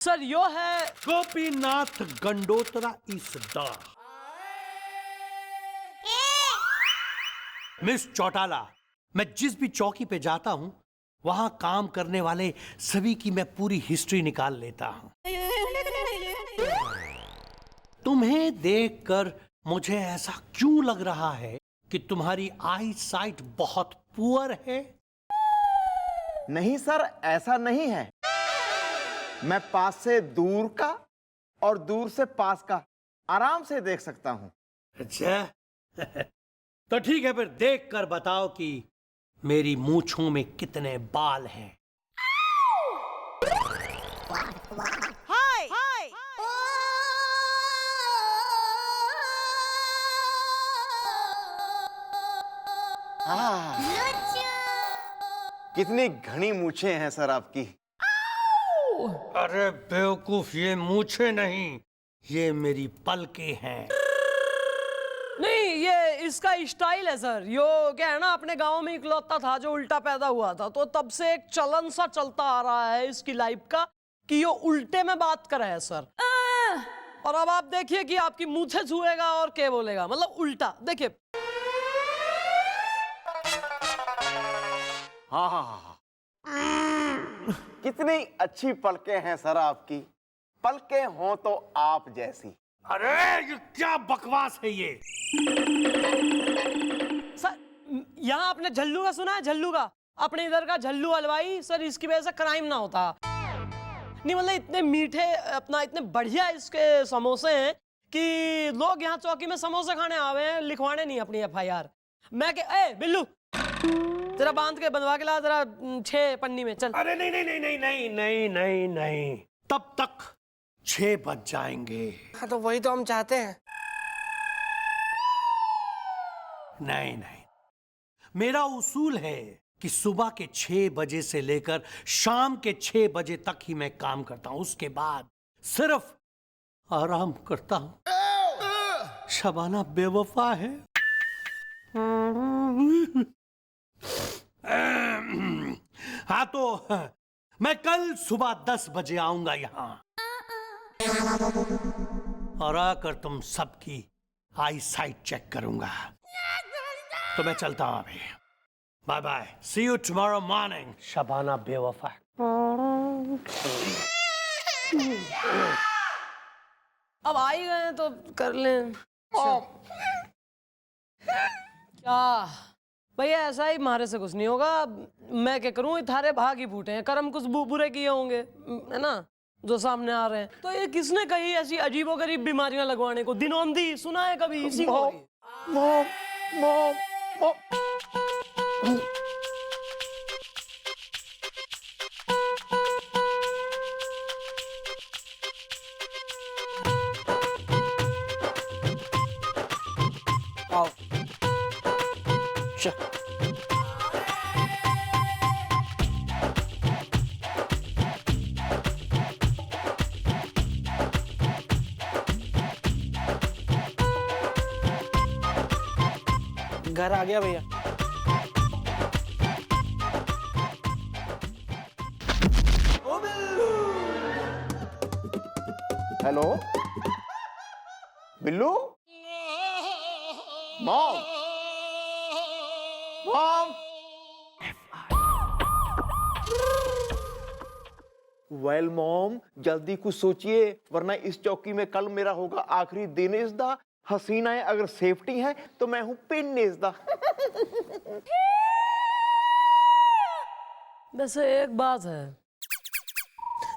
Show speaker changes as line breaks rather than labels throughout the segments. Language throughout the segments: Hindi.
सर यो है
गोपीनाथ गंडोत्रा इस द मिस चौटाला। मैं जिस भी चौकी पे जाता हूं वहां काम करने वाले सभी की मैं पूरी हिस्ट्री निकाल लेता हूं। तुम्हें देखकर मुझे ऐसा क्यों लग रहा है कि तुम्हारी आई साइट बहुत पुअर है?
नहीं सर, ऐसा नहीं है। मैं पास से दूर का और दूर से पास का आराम से देख सकता हूं।
अच्छा तो ठीक है, फिर देख कर बताओ कि मेरी मूंछों में कितने बाल हैं।
हाय हाय
कितनी घनी मूछें हैं सर आपकी।
अरे बेवकूफ, ये मूछें नहीं, ये मेरी पलकें हैं।
नहीं, ये इसका स्टाइल है सर। यो क्या है ना, अपने गांव में इकलौता था जो उल्टा पैदा हुआ था, तो तब से एक चलन सा चलता आ रहा है इसकी लाइफ का कि यो उल्टे में बात कर रहा है सर। और अब आप देखिए कि आपकी मूछें छुएगा और क्या बोलेगा, मतलब उल्टा। देखिए
हाँ हाँ हाँ, कितनी अच्छी पलकें हैं सर आपकी। पलकें हों तो आप जैसी।
अरे ये क्या बकवास है ये?
सर, यहाँ आपने झल्लू का सुना है? झल्लू का, अपने इधर का झल्लू हलवाई सर, इसकी वजह से क्राइम ना होता। नहीं मतलब इतने मीठे, अपना इतने बढ़िया इसके समोसे हैं कि लोग यहाँ चौकी में समोसे खाने आवे हैं, लिखवाने नहीं अपनी FIR। मैं ए बिल्लू, तेरा बांध के बनवा के ला जरा 6 पन्नी में, चल।
अरे नहीं नहीं नहीं नहीं नहीं नहीं नहीं नहीं, तब तक 6 बज जाएंगे।
हाँ तो वही तो हम चाहते हैं।
नहीं नहीं, मेरा उसूल है कि सुबह के 6 बजे से लेकर शाम के 6 बजे तक ही मैं काम करता हूं, उसके बाद सिर्फ आराम करता हूं। शबाना बेवफा है। हाँ तो मैं कल सुबह 10 बजे आऊंगा यहां और आकर तुम सबकी आई साइट चेक करूंगा। तो मैं चलता हूं अभी। Bye bye, see you tomorrow morning. Shabana बेवफा।
अब आ ही गए तो कर लें। क्या भैया, ऐसा ही मारे से कुछ नहीं होगा। मैं क्या करूं, थारे भाग ही फूटे हैं, कर्म कुछ बुरे किए होंगे, है ना, जो सामने आ रहे हैं। तो ये किसने कही ऐसी अजीबोगरीब बीमारियां लगवाने को? दिनोंदी सुना है कभी? इसी को आओ। घर आ गया भैया।
Hello Billu. Mom mom. Well mom, जल्दी कुछ सोचिए वरना इस चौकी में कल मेरा होगा आखिरी दिन। इस दा हसीनाएं अगर सेफ्टी है तो मैं हूं पिन इस दा।
वैसे एक बात है,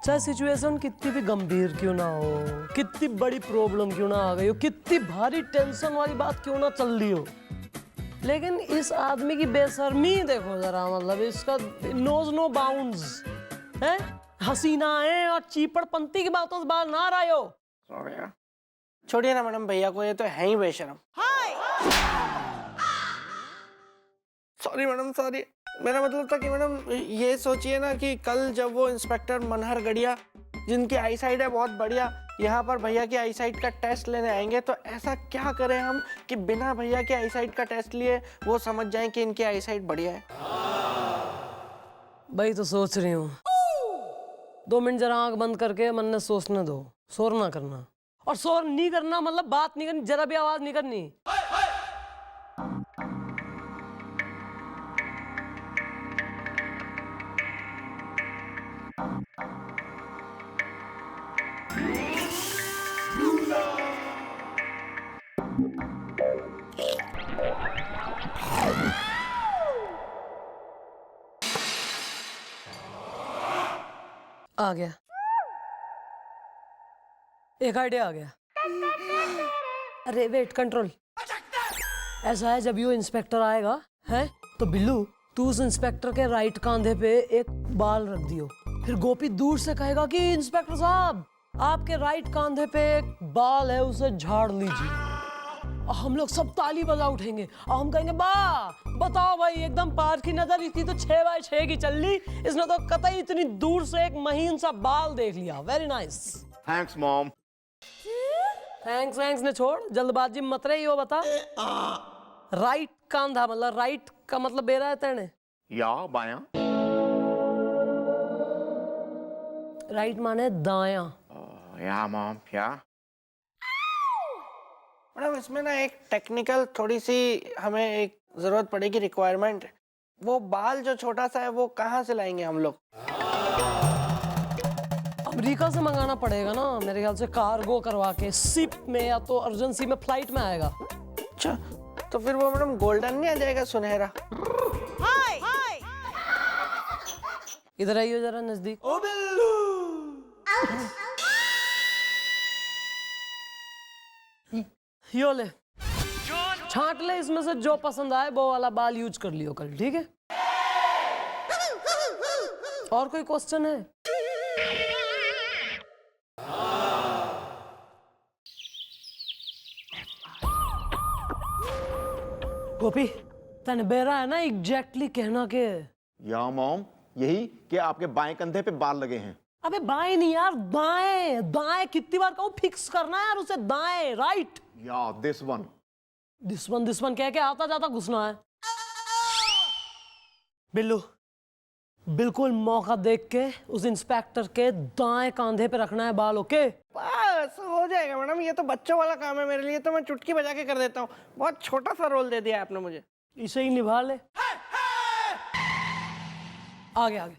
चाहे सिचुएशन कितनी भी गंभीर क्यों ना हो, कितनी बड़ी प्रॉब्लम क्यों ना आ गई हो, कितनी भारी टेंशन वाली बात क्यों ना चल रही हो, लेकिन इस आदमी की बेशर्मी देखो जरा। मतलब इसका नोज नो बाउंड्स है। हसीनाएं और चीपड़पंती की बातों से बाहर ना आ रहे हो।
छोड़िए ना मैडम, भैया को ये तो है ही बेशरम। Sorry madam, sorry. मेरा मतलब था कि मैडम ये सोचिए ना कि कल जब वो इंस्पेक्टर मनहर गढ़िया, जिनकी आई साइट है बहुत बढ़िया, यहाँ पर भैया की आई साइट का टेस्ट लेने आएंगे, तो ऐसा क्या करें हम कि बिना भैया की आई साइट का टेस्ट लिए वो समझ जाएं कि इनकी आई साइट बढ़िया है।
भाई तो सोच रही हूँ 2 मिनट जरा आंख बंद करके मन ने सोचने दो, शोर ना करना। और शोर नहीं करना मतलब बात नहीं करनी, जरा भी आवाज नहीं करनी। आ गया, एक आइडिया आ गया। अरे वेट, कंट्रोल। ऐसा है, जब यो इंस्पेक्टर आएगा है तो बिल्लू तू उस इंस्पेक्टर के राइट कांधे पे एक बाल रख दियो। फिर गोपी दूर से कहेगा कि इंस्पेक्टर साहब आपके राइट कांधे पे एक बाल है, उसे झाड़ लीजिए। और हम लोग सब ताली बजा उठेंगे और हम कहेंगे वाह, बताओ भाई एकदम पार की नजर थी तो 6x6 की चल ली, इसने तो कतई इतनी दूर से एक महीन सा बाल देख लिया। Very nice.
Thanks mom.
Thanks ने छोड़, जल्दबाजी मत रही हो। बता, राइट कांधा मतलब राइट का मतलब बेरा है तेने?
या बायां।
राइट माने दायां।
या मॉम, या।
मैडम इसमें ना एक टेक्निकल थोड़ी सी हमें एक जरूरत पड़ेगी, रिक्वायरमेंट। वो बाल जो छोटा सा है वो कहाँ से लाएंगे हम लोग?
अमेरिका से मंगाना पड़ेगा ना मेरे ख्याल से, कार्गो करवा के शिप में, या तो अर्जेंसी में फ्लाइट में आएगा।
अच्छा, तो फिर वो मैडम गोल्डन नहीं आ जाएगा, सुनहरा?
Hi! Hi!
इधर आइयो जरा नजदीक।
ओ बिल्लू,
यो ले, छांट ले, इसमें से जो पसंद आए वो वाला बाल यूज कर लियो कल, ठीक है? और कोई क्वेश्चन है? गोपी तने बेरा है ना एग्जैक्टली कहना के?
या मॉम, यही कि आपके बाएं कंधे पे बाल लगे हैं।
अबे बाएं नहीं यार, दाएं। दाएं कितनी बार कहूं, फिक्स करना है यार उसे, दाएं, राइट।
या दिस वन।
दिस वन कह के आता जाता घुसना है। बिल्लू बिल्कुल मौका देख के उस इंस्पेक्टर के दाएं कांधे पे रखना है बाल, ओके?
बस हो जाएगा मैडम, ये तो बच्चों वाला काम है मेरे लिए, तो मैं चुटकी बजा के कर देता हूँ। बहुत छोटा सा रोल दे दिया आपने मुझे।
इसे ही निभा ले। आगे आगे।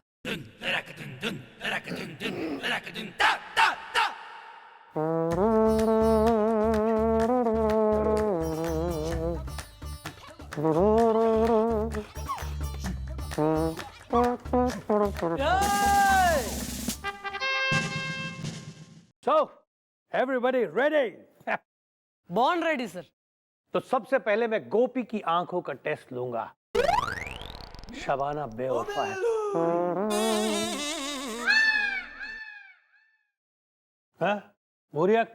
so everybody ready?
Born ready sir.
तो सबसे पहले मैं गोपी की आंखों का टेस्ट लूंगा। शबाना बेवफा है। हाँ? मोरियक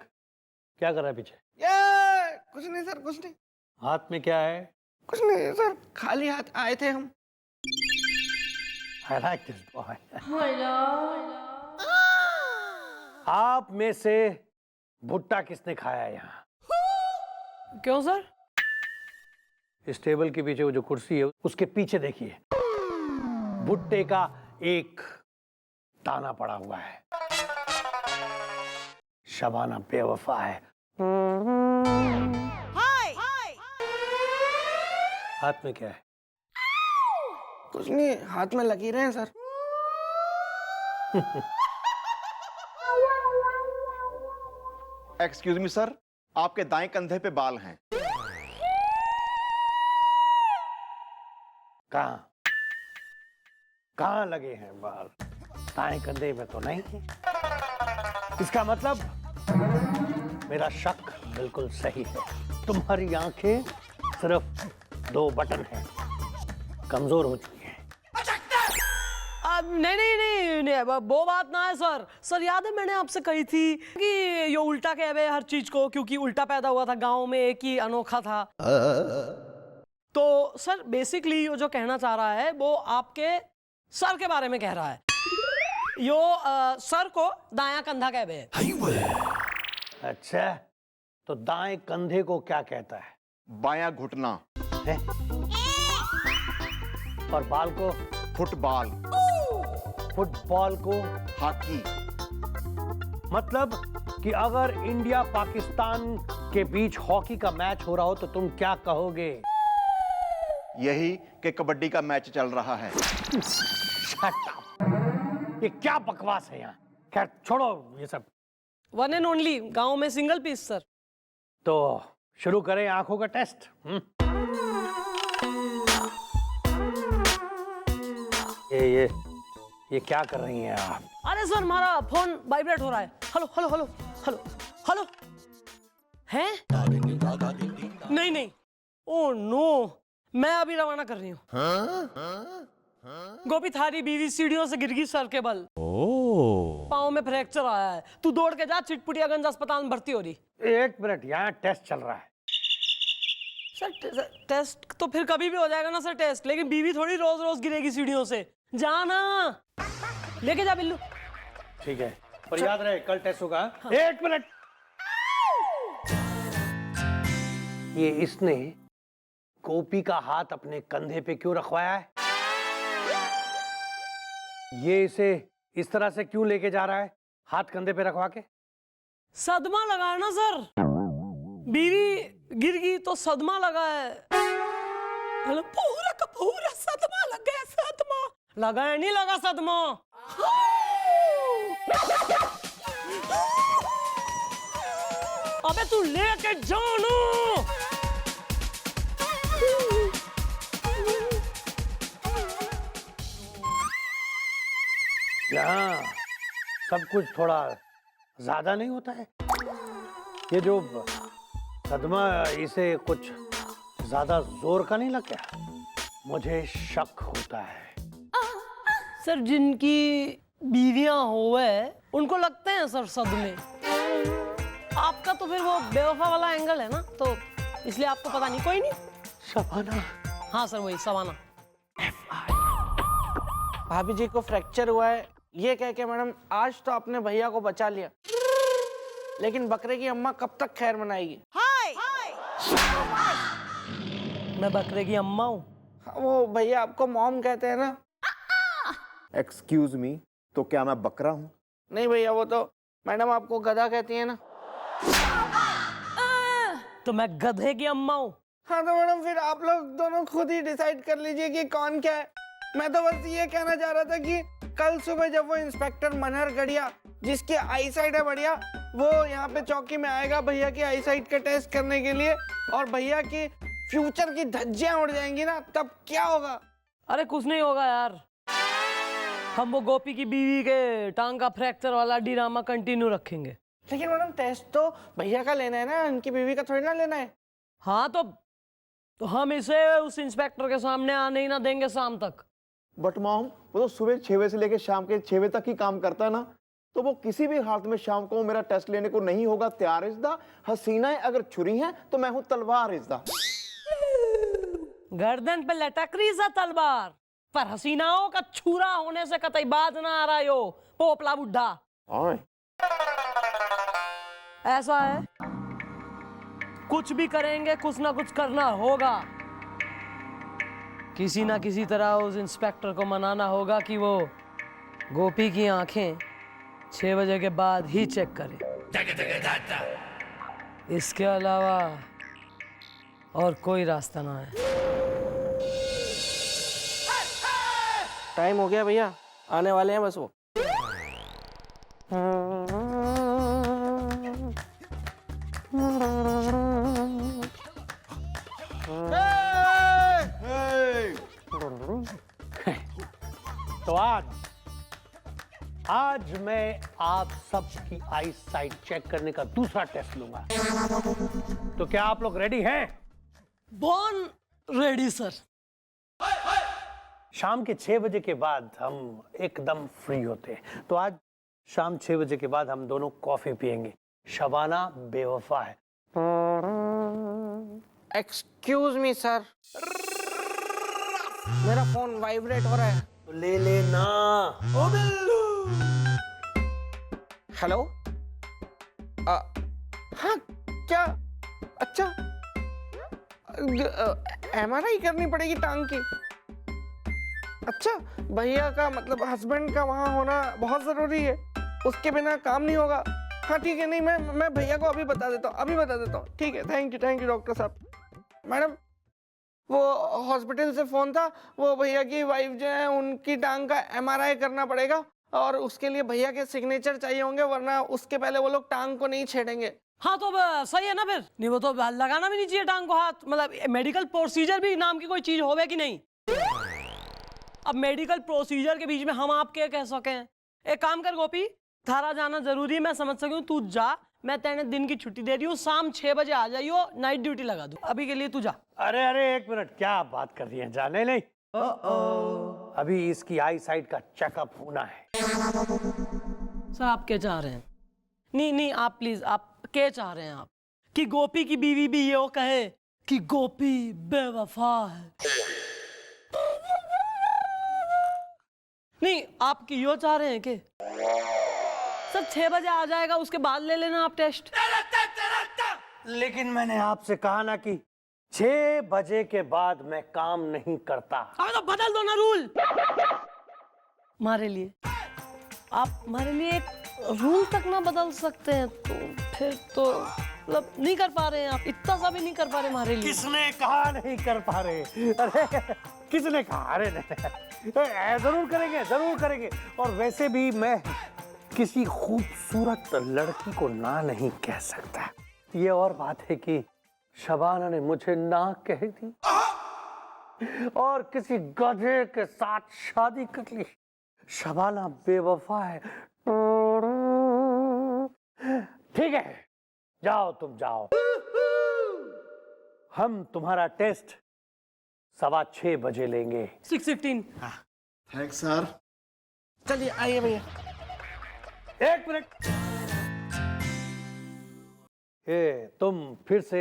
क्या कर रहा है पीछे?
ये कुछ नहीं सर, कुछ नहीं।
हाथ में क्या है?
कुछ नहीं सर, खाली हाथ आए थे हम।
I like this boy. आप में से भुट्टा किसने खाया यहाँ?
क्यों सर?
इस टेबल के पीछे वो जो कुर्सी है उसके पीछे देखिए, भुट्टे का एक दाना पड़ा हुआ है। शबाना बेवफा है।
Hi! Hi!
हाथ में क्या है?
कुछ नहीं, हाथ में लकीरें हैं सर।
एक्सक्यूज मी सर, आपके दाएं कंधे पे बाल हैं।
कहाँ कहाँ लगे हैं बाल? दाएं कंधे में तो नहीं है। इसका मतलब मेरा शक बिल्कुल सही है। तुम्हारी आंखें सिर्फ 2 बटन हैं, कमजोर हो चुकी हैं।
नहीं, वो बात ना है सर। सर याद है मैंने आपसे कही थी कि ये उल्टा कहवे हर चीज को, क्योंकि उल्टा पैदा हुआ था गांव में, एक ही अनोखा था। तो सर बेसिकली वो जो कहना चाह रहा है वो आपके सर के बारे में कह रहा है। यो सर को दायां कंधा कहवे है।
अच्छा, तो दाएं कंधे को क्या कहता है?
बायां घुटना।
है? और बाल को?
फुटबॉल।
फुटबॉल को
हॉकी।
मतलब कि अगर इंडिया पाकिस्तान के बीच हॉकी का मैच हो रहा हो तो तुम क्या कहोगे?
यही कि कबड्डी का मैच चल रहा है।
Shut up! ये क्या बकवास है यहाँ? खैर छोड़ो ये सब।
वन एंड ओनली, गांव में सिंगल पीस सर।
तो शुरू करें आंखों का टेस्ट। ये क्या कर रही हैं आप?
अरे सर हमारा फोन वाइब्रेट हो रहा है। Hello hello hello hello hello. हैं? नहीं नहीं, ओ नो, मैं अभी रवाना कर रही हूँ। गोपी थारी बीवी सीढ़ियों से गिर गई सर के बल। पाँव में फ्रैक्चर आया है। तू दौड़ के जा, चिटपुटियागंज अस्पताल में भर्ती हो रही।
एक मिनट, यहाँ टेस्ट चल रहा है।
सर टेस्ट तो फिर कभी भी हो जाएगा ना सर टेस्ट, लेकिन बीवी थोड़ी रोज रोज गिरेगी सीढ़ियों से। जाना, लेके जा बिल्लू।
ठीक है, पर याद रहे कल टेस्ट होगा। हाँ। एक मिनट, ये इसने गोपी का हाथ अपने कंधे पे क्यों रखवाया है? ये इसे इस तरह से क्यों लेके जा रहा है, हाथ कंधे पे रखवा के?
सदमा लगा है ना सर, बीवी गिर गई तो सदमा लगा है। पूरा का पूरा सदमा लग गया। सदमा लगा है, नहीं लगा सदमा? अबे तू लेके जानो।
यहाँ सब कुछ थोड़ा ज्यादा नहीं होता है? ये जो सदमा, इसे कुछ ज्यादा जोर का नहीं लग गया? मुझे शक होता है।
सर जिनकी बीवियां होवे उनको लगते हैं सर सदमे। आपका तो फिर वो बेवफा वाला एंगल है ना, तो इसलिए आपको पता नहीं। कोई नहीं।
शबाना?
हाँ सर, वही सवाना।
भाभी जी को फ्रैक्चर हुआ है, ये कह के मैडम आज तो आपने भैया को बचा लिया, लेकिन बकरे की अम्मा कब तक खैर मनाएगी?
मैं बकरे की अम्मा हूँ?
वो भैया आपको मॉम कहते हैं ना।
एक्सक्यूज मी, तो क्या मैं बकरा हूँ?
नहीं भैया, वो तो मैडम आपको गधा कहती है ना।
तो मैं गधे की अम्मा हूँ।
हाँ तो मैडम फिर आप लोग दोनों खुद ही डिसाइड कर लीजिए कि कौन क्या है। मैं तो बस ये कहना चाह रहा था कि कल सुबह जब वो इंस्पेक्टर मनहर गढ़िया, जिसकी आई साइट है बढ़िया, वो यहाँ पे चौकी में आएगा भैया की आई साइट का टेस्ट करने के लिए, और भैया की फ्यूचर की धज्जियां उड़ जाएंगी ना, तब क्या होगा?
अरे कुछ नहीं होगा यार, हम वो गोपी की बीवी के टांग का फ्रैक्चर वाला ड्रामा कंटिन्यू रखेंगे।
लेकिन मैडम टेस्ट तो भैया का लेना है ना, उनकी बीवी का थोड़ी ना लेना है।
हाँ तो हम इसे उस इंस्पेक्टर के सामने आने ही ना देंगे शाम तक।
बट मॉम, वो तो सुबह 6 बजे से लेकर शाम के 6 बजे तक ही काम करता है ना, तो वो किसी भी हालत में शाम को मेरा टेस्ट लेने को नहीं होगा तैयार। इज़दा हसीनाएं अगर छुरी हैं तो मैं हूं तलवार। इज़दा
गर्दन पे लटक रही सा तलवार, पर हसीनाओं का छुरा होने से कतई बाज ना आ रहा यो पोपला बुड्ढा। ऐसा है, कुछ भी करेंगे कुछ ना कुछ करना होगा। किसी ना किसी तरह उस इंस्पेक्टर को मनाना होगा कि वो गोपी की आंखें 6 बजे के बाद ही चेक करे। इसके अलावा और कोई रास्ता ना है।
टाइम हो गया भैया, आने वाले हैं बस वो।
तो आज मैं आप सबकी आई साइट चेक करने का दूसरा टेस्ट लूंगा। तो क्या आप लोग रेडी हैं?
Born ready sir.
शाम के 6 बजे के बाद हम एकदम फ्री होते हैं, तो आज शाम 6 बजे के बाद हम दोनों कॉफी पियेंगे। शबाना बेवफा है।
एक्सक्यूज मी सर, मेरा फोन वाइब्रेट हो रहा है।
तो ले लेना। ओ बिल्लू।
हेलो। हाँ क्या? अच्छा, MRI करनी पड़ेगी टांग की। अच्छा भैया का मतलब हस्बैंड का वहाँ होना बहुत जरूरी है, उसके बिना काम नहीं होगा। हाँ ठीक है, नहीं मैं भैया को अभी बता देता हूँ, ठीक है। थैंक यू डॉक्टर साहब। मैडम वो हॉस्पिटल से फोन था, वो भैया की वाइफ जो है उनकी टांग का MRI करना पड़ेगा और उसके लिए भैया के सिग्नेचर चाहिए होंगे, वरना उसके पहले वो लोग टांग को नहीं छेड़ेंगे।
हाँ तो सही है ना फिर, नहीं वो तो लगाना भी नहीं चाहिए टांग को हाथ, मतलब मेडिकल प्रोसीजर भी नाम की कोई चीज होवे कि नहीं। अब मेडिकल प्रोसीजर के बीच में हम आप क्या कह सके हैं। एक काम कर गोपी, थारा जाना जरूरी है, मैं समझ सकी हूँ, तू जा, मैं तेने दिन की छुट्टी दे रही हूँ, शाम 6 बजे आ जाइयो, नाइट ड्यूटी लगा दूँ, अभी के लिए तू जा।
अरे एक मिनट, क्या बात कर रही है, जाने नहीं। अभी इसकी आई साइट का चेकअप होना है।
सर आप क्या चाह रहे हैं? नहीं आप प्लीज, आप क्या चाह रहे हैं आप कि गोपी की बीवी भी ये कहे कि गोपी बेवफा है? नहीं आप की यो चाह रहे हैं कि सर 6 बजे आ जाएगा, उसके बाद ले लेना आप टेस्ट।
लेकिन मैंने आपसे कहा ना कि 6 बजे के बाद मैं काम नहीं करता।
अबे तो बदल दो ना रूल हमारे लिए। आप हमारे लिए एक रूल तक ना बदल सकते हैं तो फिर तो मतलब नहीं कर पा रहे हैं आप, इतना सा भी नहीं कर पा रहे हमारे लिए।
किसने कहा नहीं कर पा रहे? अरे किसने कहा? अरे जरूर करेंगे। और वैसे भी मैं किसी खूबसूरत लड़की को ना नहीं कह सकता। ये और बात है कि शबाना ने मुझे ना कह दी और किसी गधे के साथ शादी कर ली। शबाना बेवफा है। ठीक है, जाओ तुम जाओ, हम तुम्हारा टेस्ट 6:15 बजे लेंगे।
6:15।
Thanks sir.
चलिए आइए भैया।
एक मिनट, तुम फिर से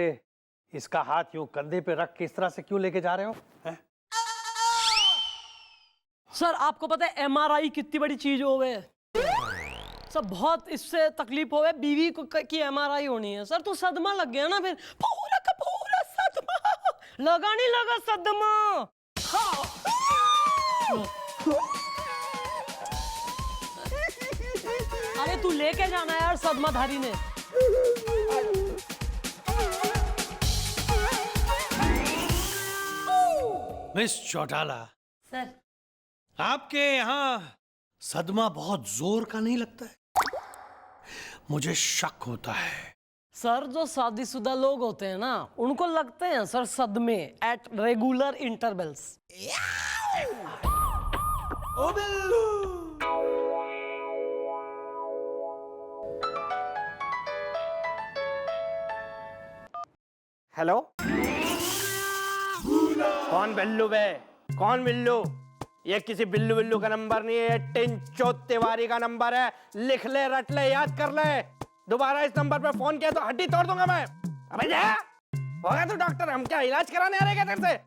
इसका हाथ यूं कंधे पे रख के इस तरह से क्यों लेके जा रहे हो? हैं?
सर आपको पता है MRI कितनी बड़ी चीज हो गई है सर, बहुत इससे तकलीफ हो गई, बीवी को की MRI होनी है सर, तो सदमा लग गया ना, फिर पूरा का पूरा सदमा लगा, नहीं लगा सदमा। अरे तू लेके जाना यार सदमाधारी ने।
मिस चौटाला,
सर
आपके यहाँ सदमा बहुत जोर का नहीं लगता है? मुझे शक होता है।
सर जो शादीशुदा लोग होते हैं ना, उनको लगते हैं सर सदमे एट रेगुलर इंटरवल्स।
ओ बिल्लू,
हेलो, कौन बिल्लू बे? कौन बिल्लू? ये किसी बिल्लू बिल्लू का नंबर नहीं है, टिंचो तिवारी का नंबर है। लिख ले, रट ले, याद कर ले। दोबारा इस नंबर पे फोन किया तो हड्डी तोड़ दूंगा मैं। अबे जा, होगा तू डॉक्टर, हम क्या इलाज कराने आ रहे क्या तेरे से?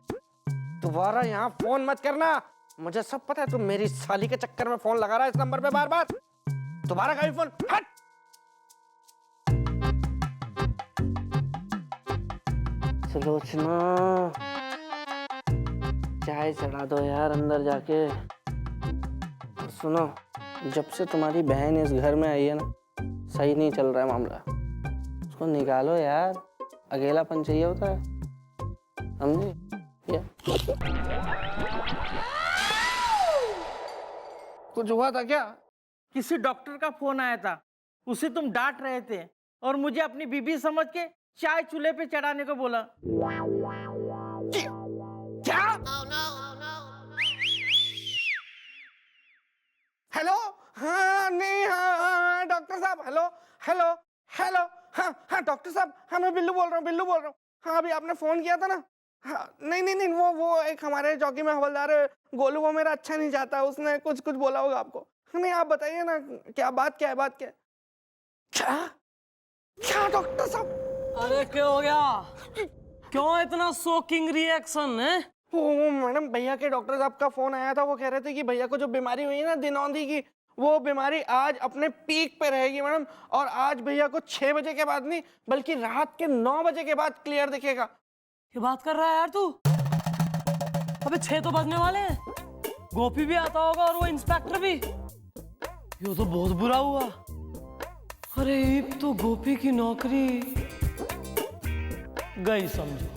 दोबारा यहाँ फोन मत करना, मुझे सब पता है तू मेरी साली के चक्कर में फोन लगा रहा है इस नंबर पे बार बार। दोबारा कभी फोन हट। सुलोचना, चाय चढ़ा दो यार अंदर जाके। सुनो, जब से तुम्हारी बहन इस घर में आई है ना, सही नहीं चल रहा है मामला। उसको निकालो यार, अकेलापन चाहिए होता है, समझे? कुछ हुआ था क्या?
किसी डॉक्टर का फोन आया था, उसे तुम डांट रहे थे और मुझे अपनी बीबी समझ के चाय चूल्हे पे चढ़ाने को बोला।
क्या? हेलो, हाँ नहीं, हाँ डॉक्टर साहब, हेलो, हाँ डॉक्टर साहब, हाँ मैं बिल्लू बोल रहा हूँ। हाँ अभी आपने फोन किया था ना? हाँ नहीं, वो एक हमारे चौकी में हवलदार है गोलू, वो मेरा अच्छा नहीं चाहता, उसने कुछ बोला होगा आपको। नहीं आप बताइए ना, क्या बात है? क्या डॉक्टर साहब?
अरे क्या हो गया? क्यों इतना शॉकिंग रिएक्शन है?
वो मैडम, भैया के डॉक्टर साहब का फोन आया था, वो कह रहे थे कि भैया को जो बीमारी हुई है ना दिनौंधी की, वो बीमारी आज अपने पीक पे रहेगी मैडम, और आज भैया को 6 बजे के बाद नहीं बल्कि रात के 9 बजे के बाद क्लियर दिखेगा।
ये बात कर रहा है यार तू? अबे 6 तो बजने वाले हैं। गोपी भी आता होगा और वो इंस्पेक्टर भी। ये तो बहुत बुरा हुआ। अरे अब तो गोपी की नौकरी गई समझो।